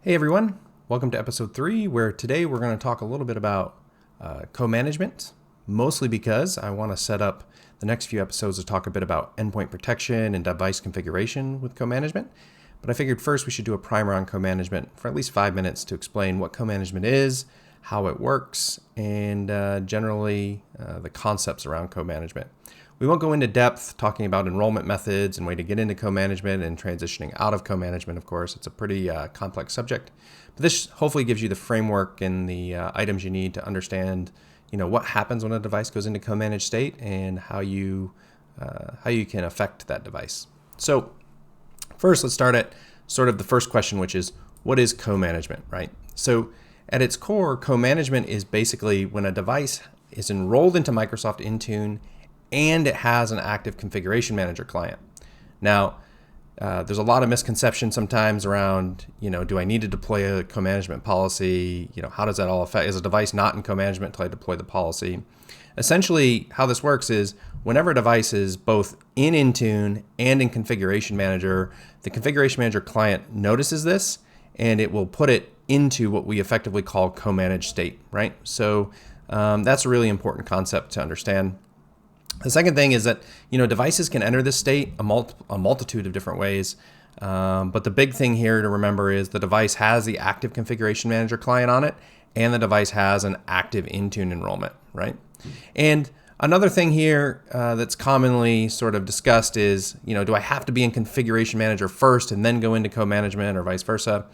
Hey everyone, welcome to episode 3, where today we're going to talk a little bit about co-management, mostly because I want to set up the next few episodes to talk a bit about endpoint protection and device configuration with co-management. But I figured first we should do a primer on co-management for at least 5 minutes to explain what co-management is, how it works, and generally the concepts around co-management. We won't go into depth talking about enrollment methods and way to get into co-management and transitioning out of co-management, of course. It's a pretty complex subject. But this hopefully gives you the framework and the items you need to understand, what happens when a device goes into co-managed state and how you can affect that device. So first, let's start at sort of the first question, which is, what is co-management, right? So at its core, co-management is basically when a device is enrolled into Microsoft Intune and it has an active configuration manager client. Now, there's a lot of misconception sometimes around, do I need to deploy a co-management policy? How does that all affect? Is a device not in co-management until I deploy the policy? Essentially, how this works is whenever a device is both in Intune and in Configuration Manager, the Configuration Manager client notices this and it will put it into what we effectively call co-managed state, right? So that's a really important concept to understand. The second thing is that devices can enter this state a multitude of different ways, but the big thing here to remember is the device has the active configuration manager client on it, and the device has an active Intune enrollment, right? And another thing here that's commonly sort of discussed is, do I have to be in configuration manager first and then go into co-management or vice versa?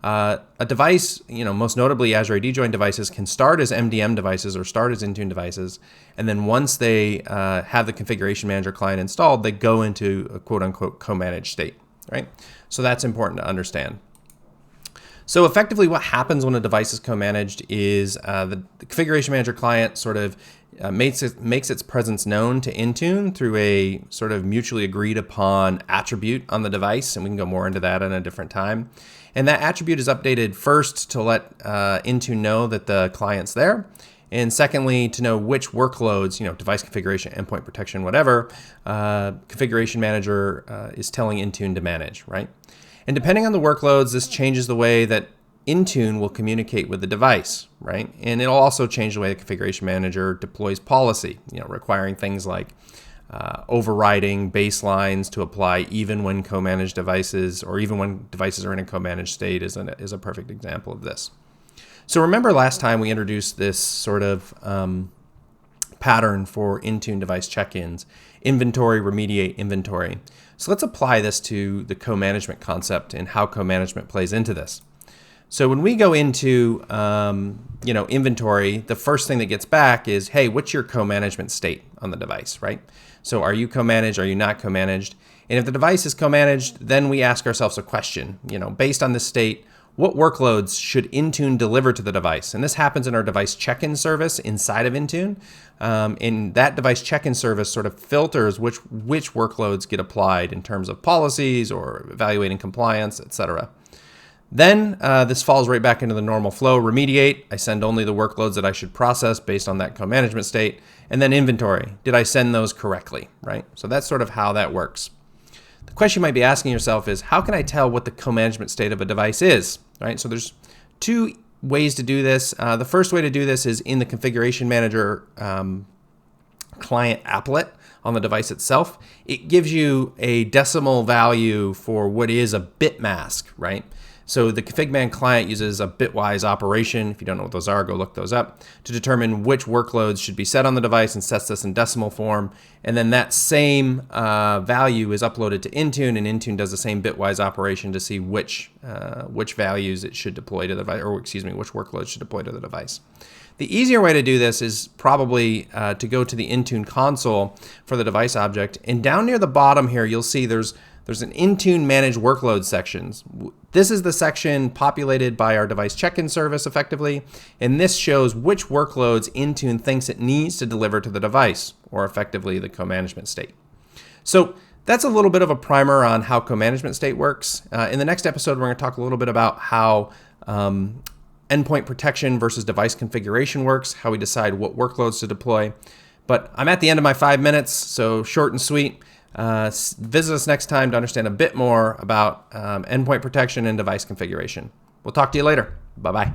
A device, most notably Azure AD Join devices, can start as MDM devices or start as Intune devices. And then once they have the configuration manager client installed, they go into a quote unquote co-managed state, right? So that's important to understand. So effectively what happens when a device is co-managed is the configuration manager client sort of makes its presence known to Intune through a sort of mutually agreed upon attribute on the device, and we can go more into that at a different time. And that attribute is updated first to let Intune know that the client's there, and secondly to know which workloads, device configuration, endpoint protection, whatever, configuration manager is telling Intune to manage, right? And depending on the workloads, this changes the way that Intune will communicate with the device, right? And it'll also change the way the configuration manager deploys policy, requiring things like overriding baselines to apply even when co-managed devices, or even when devices are in a co-managed state is a perfect example of this. So remember last time we introduced this sort of pattern for Intune device check-ins: inventory, remediate, inventory. So let's apply this to the co-management concept and how co-management plays into this. So when we go into inventory, the first thing that gets back is, hey, what's your co-management state on the device, right? So are you co-managed? Are you not co-managed? And if the device is co-managed, then we ask ourselves a question, based on this state, what workloads should Intune deliver to the device? And this happens in our device check-in service inside of Intune. And that device check-in service sort of filters which workloads get applied in terms of policies or evaluating compliance, etc. Then this falls right back into the normal flow. Remediate, I send only the workloads that I should process based on that co-management state. And then inventory, did I send those correctly, right? So that's sort of how that works. The question you might be asking yourself is, how can I tell what the co-management state of a device is, right? So there's two ways to do this. The first way to do this is in the configuration manager client applet on the device itself. It gives you a decimal value for what is a bit mask, right? So the config-man client uses a bitwise operation. If you don't know what those are, go look those up, to determine which workloads should be set on the device, and sets this in decimal form. And then that same value is uploaded to Intune, and Intune does the same bitwise operation to see which values it should deploy to the device, or which workloads should deploy to the device. The easier way to do this is probably to go to the Intune console for the device object, and down near the bottom here, you'll see there's an Intune Manage Workload sections. This is the section populated by our device check-in service effectively, and this shows which workloads Intune thinks it needs to deliver to the device, or effectively the co-management state. So that's a little bit of a primer on how co-management state works. In the next episode, we're going to talk a little bit about how endpoint protection versus device configuration works, how we decide what workloads to deploy. But I'm at the end of my 5 minutes, so short and sweet. Visit us next time to understand a bit more about endpoint protection and device configuration. We'll talk to you later. Bye-bye.